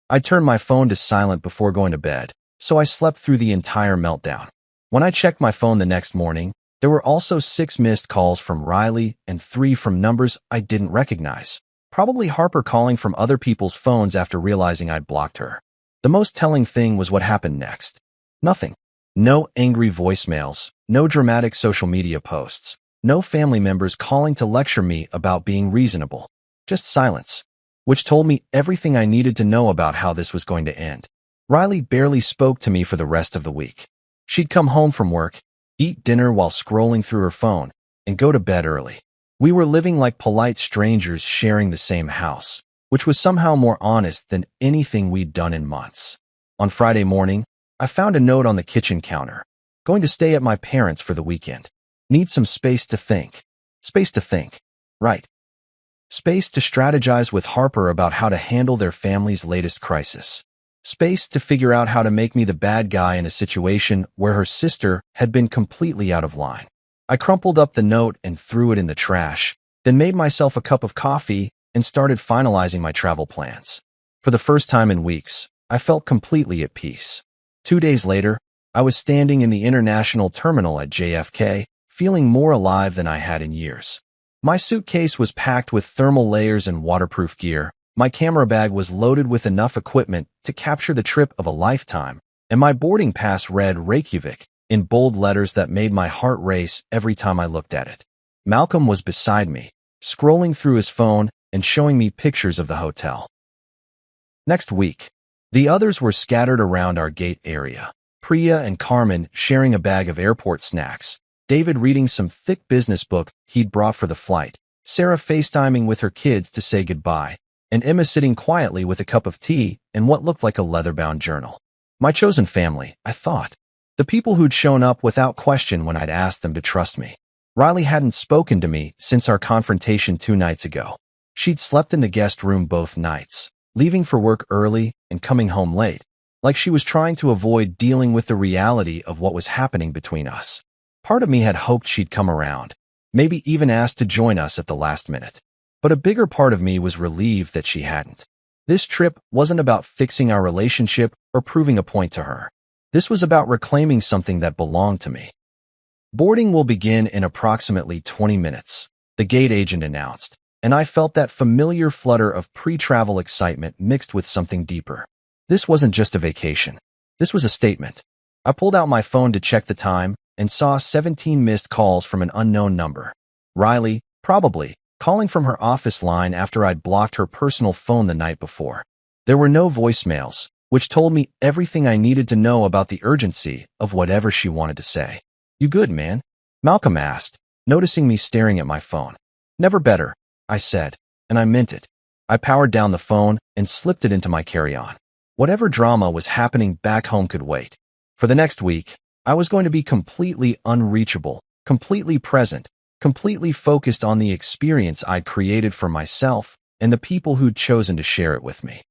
I turned my phone to silent before going to bed, so I slept through the entire meltdown. When I checked my phone the next morning, there were also 6 missed calls from Riley and 3 from numbers I didn't recognize. Probably Harper calling from other people's phones after realizing I'd blocked her. The most telling thing was what happened next. Nothing. No angry voicemails, no dramatic social media posts, no family members calling to lecture me about being reasonable. Just silence, which told me everything I needed to know about how this was going to end. Riley barely spoke to me for the rest of the week. She'd come home from work, eat dinner while scrolling through her phone, and go to bed early. We were living like polite strangers sharing the same house, which was somehow more honest than anything we'd done in months. On Friday morning, I found a note on the kitchen counter. Going to stay at my parents' for the weekend. Need some space to think. Space to think. Right. Space to strategize with Harper about how to handle their family's latest crisis. Space to figure out how to make me the bad guy in a situation where her sister had been completely out of line. I crumpled up the note and threw it in the trash, then made myself a cup of coffee and started finalizing my travel plans. For the first time in weeks, I felt completely at peace. 2 days later, I was standing in the international terminal at JFK, feeling more alive than I had in years. My suitcase was packed with thermal layers and waterproof gear, my camera bag was loaded with enough equipment to capture the trip of a lifetime, and my boarding pass read Reykjavik in bold letters that made my heart race every time I looked at it. Malcolm was beside me, scrolling through his phone and showing me pictures of the hotel. Next week, the others were scattered around our gate area. Priya and Carmen sharing a bag of airport snacks, David reading some thick business book he'd brought for the flight, Sarah FaceTiming with her kids to say goodbye, and Emma sitting quietly with a cup of tea and what looked like a leather-bound journal. My chosen family, I thought. The people who'd shown up without question when I'd asked them to trust me. Riley hadn't spoken to me since our confrontation 2 nights ago. She'd slept in the guest room both nights, leaving for work early and coming home late, like she was trying to avoid dealing with the reality of what was happening between us. Part of me had hoped she'd come around, maybe even asked to join us at the last minute. But a bigger part of me was relieved that she hadn't. This trip wasn't about fixing our relationship or proving a point to her. This was about reclaiming something that belonged to me. Boarding will begin in approximately 20 minutes, the gate agent announced, and I felt that familiar flutter of pre-travel excitement mixed with something deeper. This wasn't just a vacation. This was a statement. I pulled out my phone to check the time and saw 17 missed calls from an unknown number. Riley, probably, calling from her office line after I'd blocked her personal phone the night before. There were no voicemails, which told me everything I needed to know about the urgency of whatever she wanted to say. "You good, man?" Malcolm asked, noticing me staring at my phone. "Never better," I said, and I meant it. I powered down the phone and slipped it into my carry-on. Whatever drama was happening back home could wait. For the next week, I was going to be completely unreachable, completely present, completely focused on the experience I'd created for myself and the people who'd chosen to share it with me.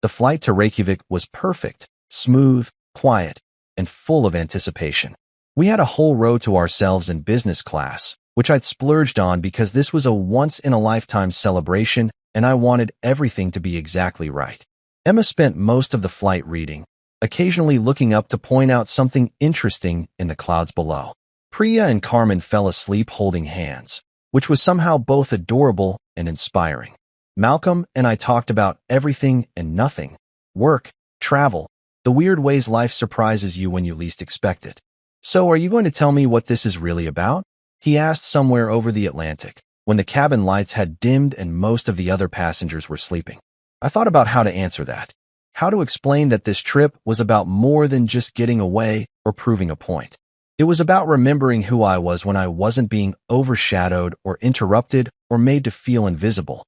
The flight to Reykjavik was perfect, smooth, quiet, and full of anticipation. We had a whole row to ourselves in business class, which I'd splurged on because this was a once-in-a-lifetime celebration and I wanted everything to be exactly right. Emma spent most of the flight reading, occasionally looking up to point out something interesting in the clouds below. Priya and Carmen fell asleep holding hands, which was somehow both adorable and inspiring. Malcolm and I talked about everything and nothing: work, travel, the weird ways life surprises you when you least expect it. "So are you going to tell me what this is really about?" he asked somewhere over the Atlantic, when the cabin lights had dimmed and most of the other passengers were sleeping. I thought about how to answer that, how to explain that this trip was about more than just getting away or proving a point. It was about remembering who I was when I wasn't being overshadowed or interrupted or made to feel invisible.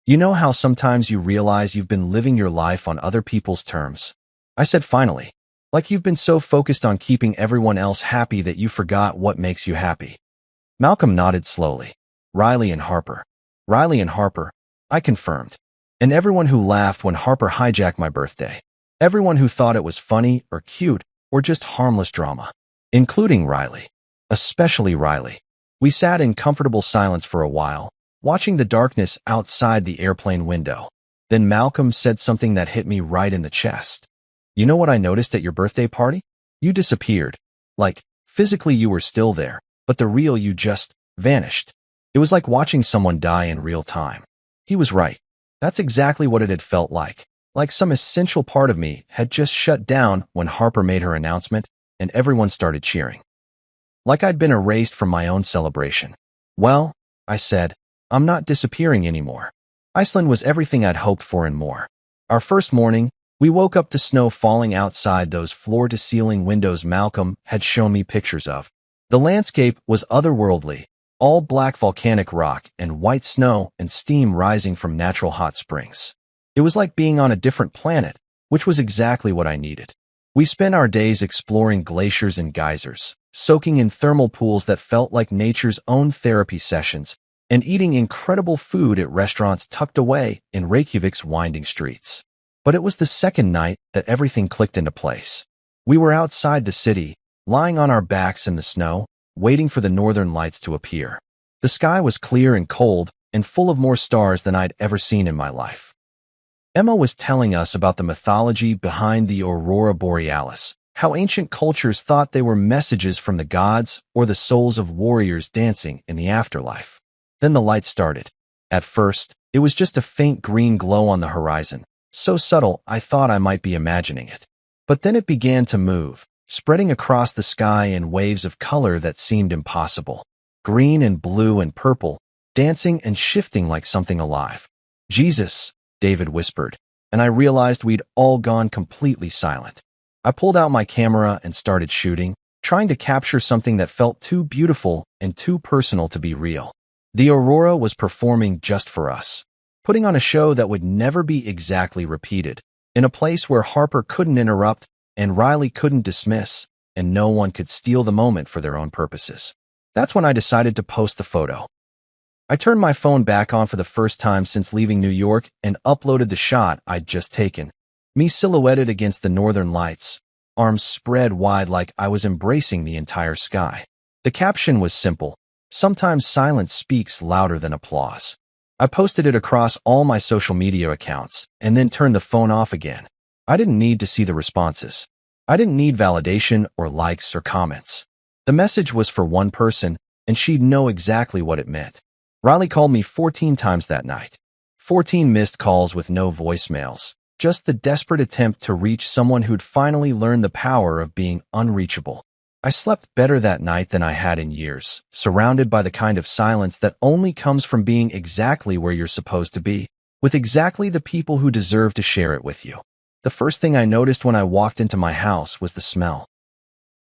You know how sometimes you realize you've been living your life on other people's terms? I said finally. Like you've been so focused on keeping everyone else happy that you forgot what makes you happy. Malcolm nodded slowly. Riley and Harper. Riley and Harper, I confirmed. And everyone who laughed when Harper hijacked my birthday. Everyone who thought it was funny or cute or just harmless drama. Including Riley. Especially Riley. We sat in comfortable silence for a while, watching the darkness outside the airplane window. Then Malcolm said something that hit me right in the chest. "You know what I noticed at your birthday party? You disappeared. Like, physically you were still there, but the real you just vanished. It was like watching someone die in real time." He was right. That's exactly what it had felt like. Like some essential part of me had just shut down when Harper made her announcement and everyone started cheering. Like I'd been erased from my own celebration. "Well," I said, "I'm not disappearing anymore." Iceland was everything I'd hoped for and more. Our first morning, we woke up to snow falling outside those floor-to-ceiling windows Malcolm had shown me pictures of. The landscape was otherworldly, all black volcanic rock and white snow and steam rising from natural hot springs. It was like being on a different planet, which was exactly what I needed. We spent our days exploring glaciers and geysers, soaking in thermal pools that felt like nature's own therapy sessions, and eating incredible food at restaurants tucked away in Reykjavik's winding streets. But it was the second night that everything clicked into place. We were outside the city, lying on our backs in the snow, waiting for the northern lights to appear. The sky was clear and cold and full of more stars than I'd ever seen in my life. Emma was telling us about the mythology behind the aurora borealis, how ancient cultures thought they were messages from the gods or the souls of warriors dancing in the afterlife. Then the lights started. At first, it was just a faint green glow on the horizon, so subtle I thought I might be imagining it. But then it began to move, spreading across the sky in waves of color that seemed impossible. Green and blue and purple, dancing and shifting like something alive. "Jesus," David whispered, and I realized we'd all gone completely silent. I pulled out my camera and started shooting, trying to capture something that felt too beautiful and too personal to be real. The aurora was performing just for us, putting on a show that would never be exactly repeated, in a place where Harper couldn't interrupt and Riley couldn't dismiss, and no one could steal the moment for their own purposes. That's when I decided to post the photo. I turned my phone back on for the first time since leaving New York and uploaded the shot I'd just taken, me silhouetted against the northern lights, arms spread wide like I was embracing the entire sky. The caption was simple: "Sometimes silence speaks louder than applause." I posted it across all my social media accounts and then turned the phone off again. I didn't need to see the responses. I didn't need validation or likes or comments. The message was for one person, and she'd know exactly what it meant. Riley called me 14 times that night. 14 missed calls with no voicemails. Just the desperate attempt to reach someone who'd finally learned the power of being unreachable. I slept better that night than I had in years, surrounded by the kind of silence that only comes from being exactly where you're supposed to be, with exactly the people who deserve to share it with you. The first thing I noticed when I walked into my house was the smell.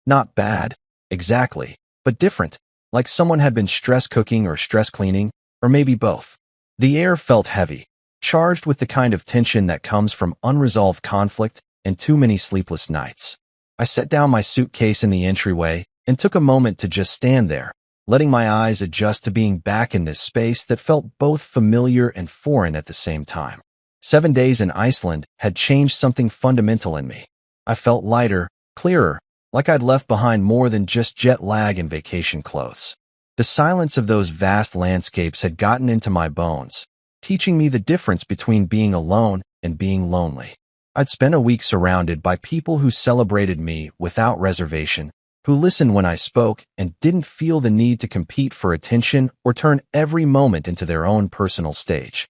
Not bad, exactly, but different, like someone had been stress cooking or stress cleaning, or maybe both. The air felt heavy, charged with the kind of tension that comes from unresolved conflict and too many sleepless nights. I set down my suitcase in the entryway and took a moment to just stand there, letting my eyes adjust to being back in this space that felt both familiar and foreign at the same time. 7 days in Iceland had changed something fundamental in me. I felt lighter, clearer, like I'd left behind more than just jet lag and vacation clothes. The silence of those vast landscapes had gotten into my bones, teaching me the difference between being alone and being lonely. I'd spent a week surrounded by people who celebrated me without reservation, who listened when I spoke and didn't feel the need to compete for attention or turn every moment into their own personal stage.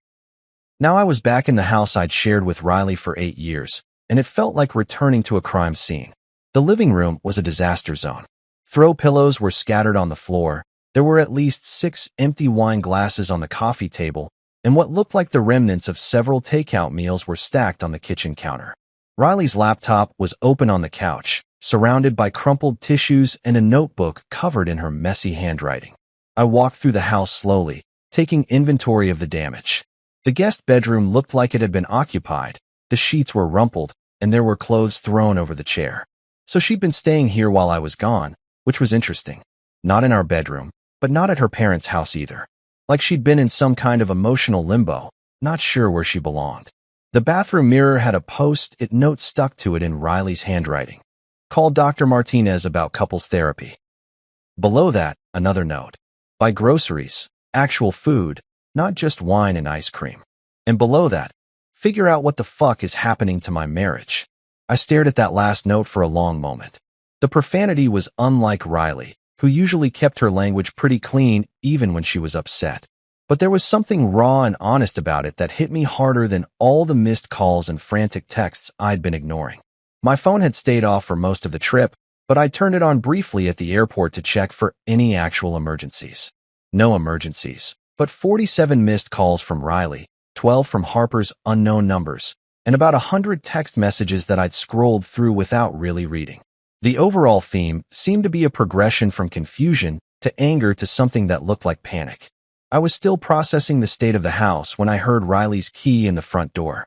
Now I was back in the house I'd shared with Riley for 8 years, and it felt like returning to a crime scene. The living room was a disaster zone. Throw pillows were scattered on the floor. There were at least 6 empty wine glasses on the coffee table, and what looked like the remnants of several takeout meals were stacked on the kitchen counter. Riley's laptop was open on the couch, surrounded by crumpled tissues and a notebook covered in her messy handwriting. I walked through the house slowly, taking inventory of the damage. The guest bedroom looked like it had been occupied. The sheets were rumpled, and there were clothes thrown over the chair. So she'd been staying here while I was gone, which was interesting. Not in our bedroom, but not at her parents' house either. Like she'd been in some kind of emotional limbo, not sure where she belonged. The bathroom mirror had a post-it note stuck to it in Riley's handwriting. Call Dr. Martinez about couples therapy. Below that, another note. Buy groceries, actual food, not just wine and ice cream. And below that, figure out what the fuck is happening to my marriage. I stared at that last note for a long moment. The profanity was unlike Riley, who usually kept her language pretty clean even when she was upset. But there was something raw and honest about it that hit me harder than all the missed calls and frantic texts I'd been ignoring. My phone had stayed off for most of the trip, but I turned it on briefly at the airport to check for any actual emergencies. No emergencies, but 47 missed calls from Riley, 12 from Harper's unknown numbers, and about 100 text messages that I'd scrolled through without really reading. The overall theme seemed to be a progression from confusion to anger to something that looked like panic. I was still processing the state of the house when I heard Riley's key in the front door.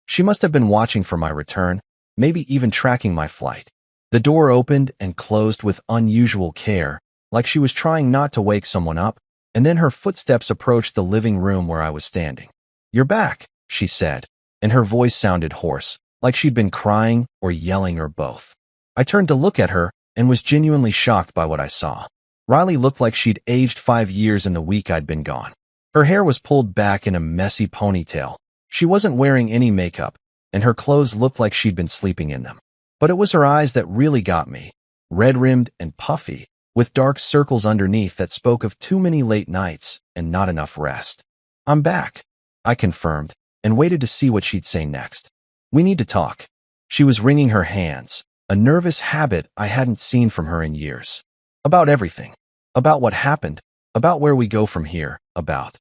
She must have been watching for my return, maybe even tracking my flight. The door opened and closed with unusual care, like she was trying not to wake someone up, and then her footsteps approached the living room where I was standing. "You're back," she said, and her voice sounded hoarse, like she'd been crying or yelling or both. I turned to look at her and was genuinely shocked by what I saw. Riley looked like she'd aged 5 years in the week I'd been gone. Her hair was pulled back in a messy ponytail. She wasn't wearing any makeup, and her clothes looked like she'd been sleeping in them. But it was her eyes that really got me, red-rimmed and puffy, with dark circles underneath that spoke of too many late nights and not enough rest. "I'm back," I confirmed, and waited to see what she'd say next. "We need to talk." She was wringing her hands, a nervous habit I hadn't seen from her in years. "About everything. About what happened. About where we go from here. About..."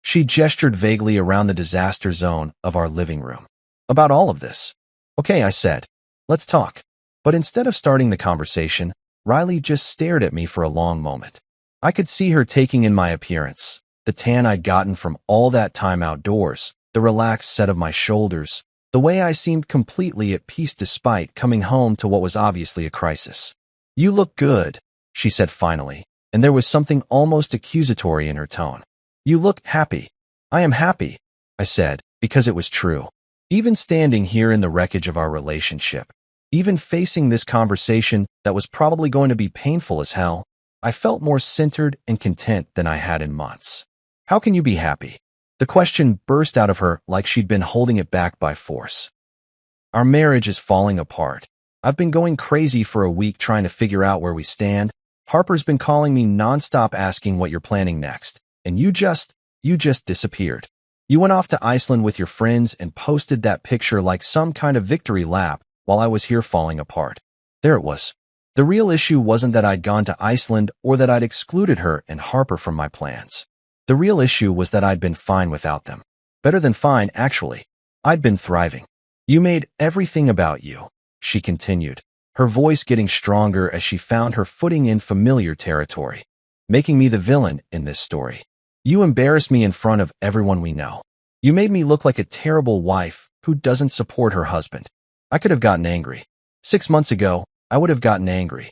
She gestured vaguely around the disaster zone of our living room. "About all of this." "Okay," I said. "Let's talk." But instead of starting the conversation, Riley just stared at me for a long moment. I could see her taking in my appearance, the tan I'd gotten from all that time outdoors, the relaxed set of my shoulders, the way I seemed completely at peace despite coming home to what was obviously a crisis. "You look good," she said finally, and there was something almost accusatory in her tone. "You look happy." "I am happy," I said, because it was true. Even standing here in the wreckage of our relationship, even facing this conversation that was probably going to be painful as hell, I felt more centered and content than I had in months. "How can you be happy?" The question burst out of her like she'd been holding it back by force. "Our marriage is falling apart. I've been going crazy for a week trying to figure out where we stand. Harper's been calling me nonstop asking what you're planning next, and you just disappeared. You went off to Iceland with your friends and posted that picture like some kind of victory lap while I was here falling apart." There it was. The real issue wasn't that I'd gone to Iceland or that I'd excluded her and Harper from my plans. The real issue was that I'd been fine without them. Better than fine, actually. I'd been thriving. "You made everything about you," she continued, her voice getting stronger as she found her footing in familiar territory, "making me the villain in this story. You embarrassed me in front of everyone we know. You made me look like a terrible wife who doesn't support her husband." I could have gotten angry. 6 months ago, I would have gotten angry.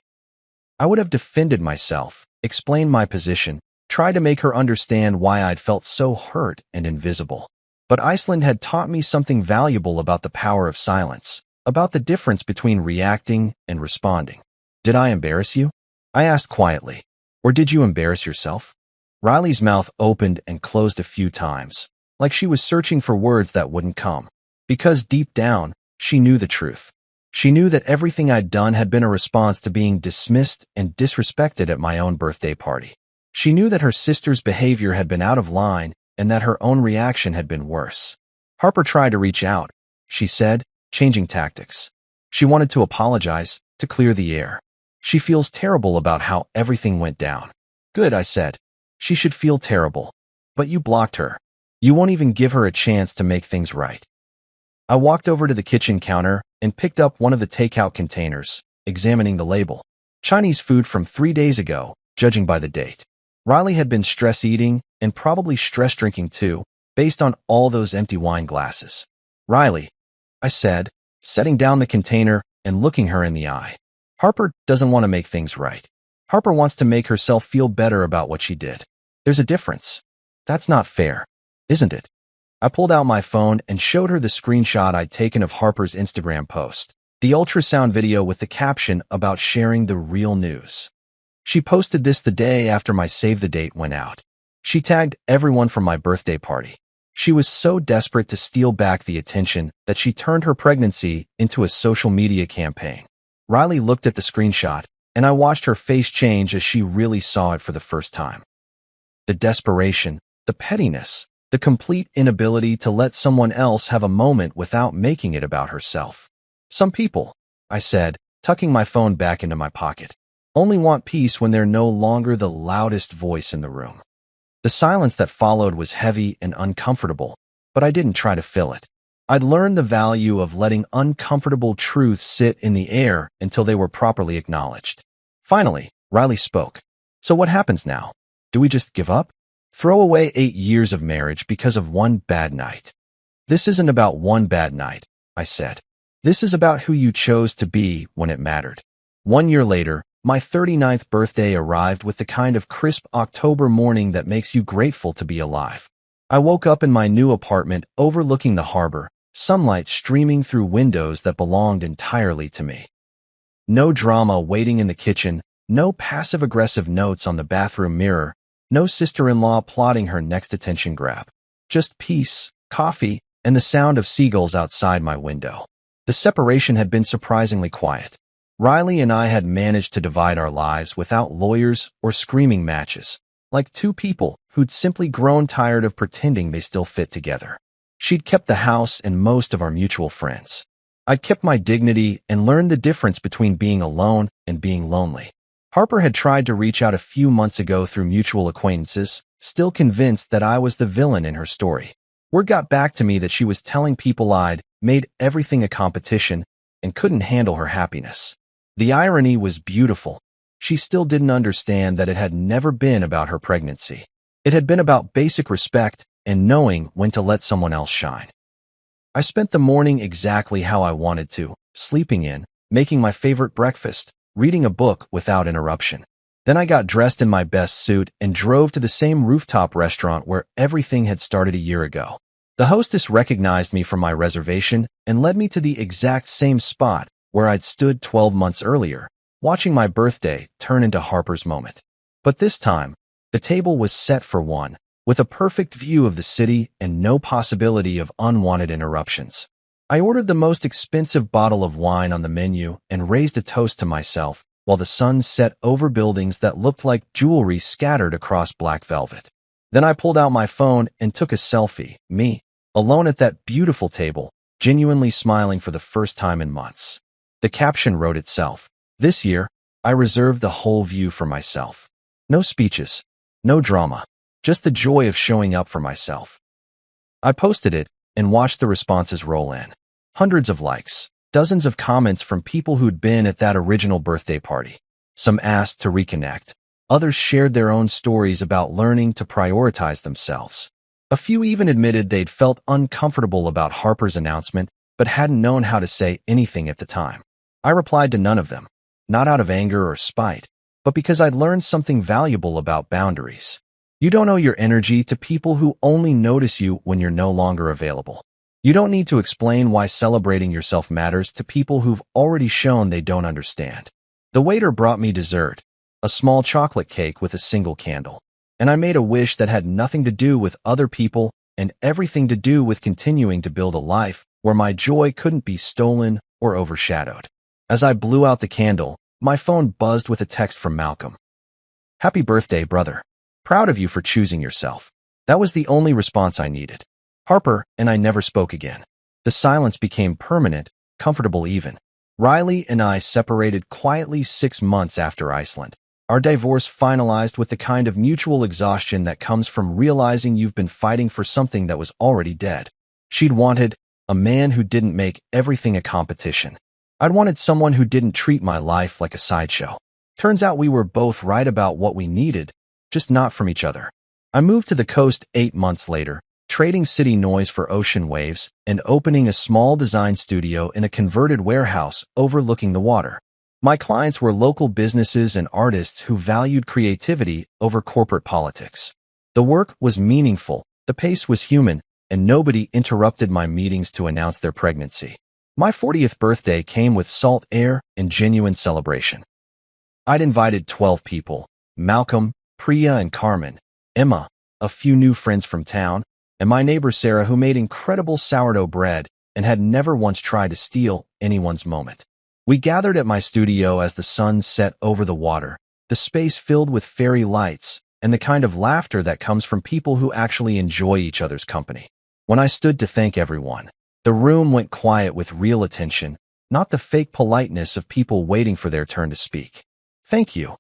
I would have defended myself, explained my position, tried to make her understand why I'd felt so hurt and invisible. But Iceland had taught me something valuable about the power of silence, about the difference between reacting and responding. "Did I embarrass you?" I asked quietly. "Or did you embarrass yourself?" Riley's mouth opened and closed a few times, like she was searching for words that wouldn't come. Because deep down, she knew the truth. She knew that everything I'd done had been a response to being dismissed and disrespected at my own birthday party. She knew that her sister's behavior had been out of line and that her own reaction had been worse. Harper tried to reach out, she said, changing tactics. She wanted to apologize, to clear the air. She feels terrible about how everything went down. Good, I said. She should feel terrible. But you blocked her. You won't even give her a chance to make things right. I walked over to the kitchen counter and picked up one of the takeout containers, examining the label. Chinese food from 3 days ago, judging by the date. Riley had been stress eating and probably stress drinking too, based on all those empty wine glasses. Riley, I said, setting down the container and looking her in the eye. Harper doesn't want to make things right. Harper wants to make herself feel better about what she did. There's a difference. That's not fair, isn't it? I pulled out my phone and showed her the screenshot I'd taken of Harper's Instagram post, the ultrasound video with the caption about sharing the real news. She posted this the day after my save the date went out. She tagged everyone from my birthday party. She was so desperate to steal back the attention that she turned her pregnancy into a social media campaign. Riley looked at the screenshot, and I watched her face change as she really saw it for the first time. The desperation, the pettiness, the complete inability to let someone else have a moment without making it about herself. Some people, I said, tucking my phone back into my pocket, only want peace when they're no longer the loudest voice in the room. The silence that followed was heavy and uncomfortable, but I didn't try to fill it. I'd learned the value of letting uncomfortable truths sit in the air until they were properly acknowledged. Finally, Riley spoke. So what happens now? Do we just give up? Throw away 8 years of marriage because of one bad night? This isn't about one bad night, I said. This is about who you chose to be when it mattered. 1 year later, my 39th birthday arrived with the kind of crisp October morning that makes you grateful to be alive. I woke up in my new apartment overlooking the harbor, sunlight streaming through windows that belonged entirely to me. No drama waiting in the kitchen, no passive-aggressive notes on the bathroom mirror, no sister-in-law plotting her next attention grab. Just peace, coffee, and the sound of seagulls outside my window. The separation had been surprisingly quiet. Riley and I had managed to divide our lives without lawyers or screaming matches, like two people who'd simply grown tired of pretending they still fit together. She'd kept the house and most of our mutual friends. I'd kept my dignity and learned the difference between being alone and being lonely. Harper had tried to reach out a few months ago through mutual acquaintances, still convinced that I was the villain in her story. Word got back to me that she was telling people I'd made everything a competition and couldn't handle her happiness. The irony was beautiful. She still didn't understand that it had never been about her pregnancy. It had been about basic respect and knowing when to let someone else shine. I spent the morning exactly how I wanted to, sleeping in, making my favorite breakfast, reading a book without interruption. Then I got dressed in my best suit and drove to the same rooftop restaurant where everything had started a year ago. The hostess recognized me from my reservation and led me to the exact same spot where I'd stood 12 months earlier, watching my birthday turn into Harper's moment. But this time, the table was set for one, with a perfect view of the city and no possibility of unwanted interruptions. I ordered the most expensive bottle of wine on the menu and raised a toast to myself while the sun set over buildings that looked like jewelry scattered across black velvet. Then I pulled out my phone and took a selfie, me, alone at that beautiful table, genuinely smiling for the first time in months. The caption wrote itself. This year, I reserved the whole view for myself. No speeches, no drama, just the joy of showing up for myself. I posted it and watched the responses roll in. Hundreds of likes, dozens of comments from people who'd been at that original birthday party. Some asked to reconnect. Others shared their own stories about learning to prioritize themselves. A few even admitted they'd felt uncomfortable about Harper's announcement, but hadn't known how to say anything at the time. I replied to none of them, not out of anger or spite, but because I'd learned something valuable about boundaries. You don't owe your energy to people who only notice you when you're no longer available. You don't need to explain why celebrating yourself matters to people who've already shown they don't understand. The waiter brought me dessert, a small chocolate cake with a single candle, and I made a wish that had nothing to do with other people and everything to do with continuing to build a life where my joy couldn't be stolen or overshadowed. As I blew out the candle, my phone buzzed with a text from Malcolm. "Happy birthday, brother. Proud of you for choosing yourself." That was the only response I needed. Harper and I never spoke again. The silence became permanent, comfortable even. Riley and I separated quietly 6 months after Iceland. Our divorce finalized with the kind of mutual exhaustion that comes from realizing you've been fighting for something that was already dead. She'd wanted a man who didn't make everything a competition. I'd wanted someone who didn't treat my life like a sideshow. Turns out we were both right about what we needed, just not from each other. I moved to the coast 8 months later, trading city noise for ocean waves and opening a small design studio in a converted warehouse overlooking the water. My clients were local businesses and artists who valued creativity over corporate politics. The work was meaningful, the pace was human, and nobody interrupted my meetings to announce their pregnancy. My 40th birthday came with salt air and genuine celebration. I'd invited 12 people: Malcolm, Priya and Carmen, Emma, a few new friends from town, and my neighbor Sarah, who made incredible sourdough bread and had never once tried to steal anyone's moment. We gathered at my studio as the sun set over the water, the space filled with fairy lights and the kind of laughter that comes from people who actually enjoy each other's company. When I stood to thank everyone, the room went quiet with real attention, not the fake politeness of people waiting for their turn to speak. "Thank you,"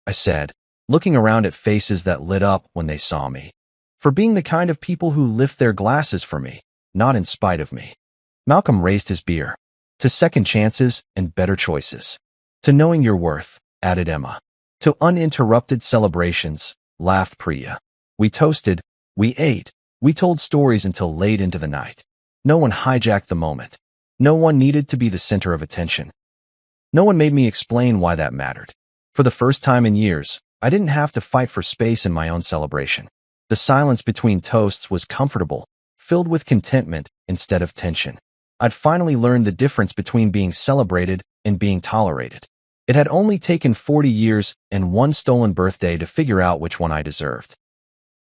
I said, looking around at faces that lit up when they saw me, for being the kind of people who lift their glasses for me, not in spite of me. Malcolm raised his beer. "To second chances and better choices. To knowing your worth," added Emma. "To uninterrupted celebrations," laughed Priya. We toasted, we ate, we told stories until late into the night. No one hijacked the moment. No one needed to be the center of attention. No one made me explain why that mattered. For the first time in years, I didn't have to fight for space in my own celebration. The silence between toasts was comfortable, filled with contentment instead of tension. I'd finally learned the difference between being celebrated and being tolerated. It had only taken 40 years and one stolen birthday to figure out which one I deserved.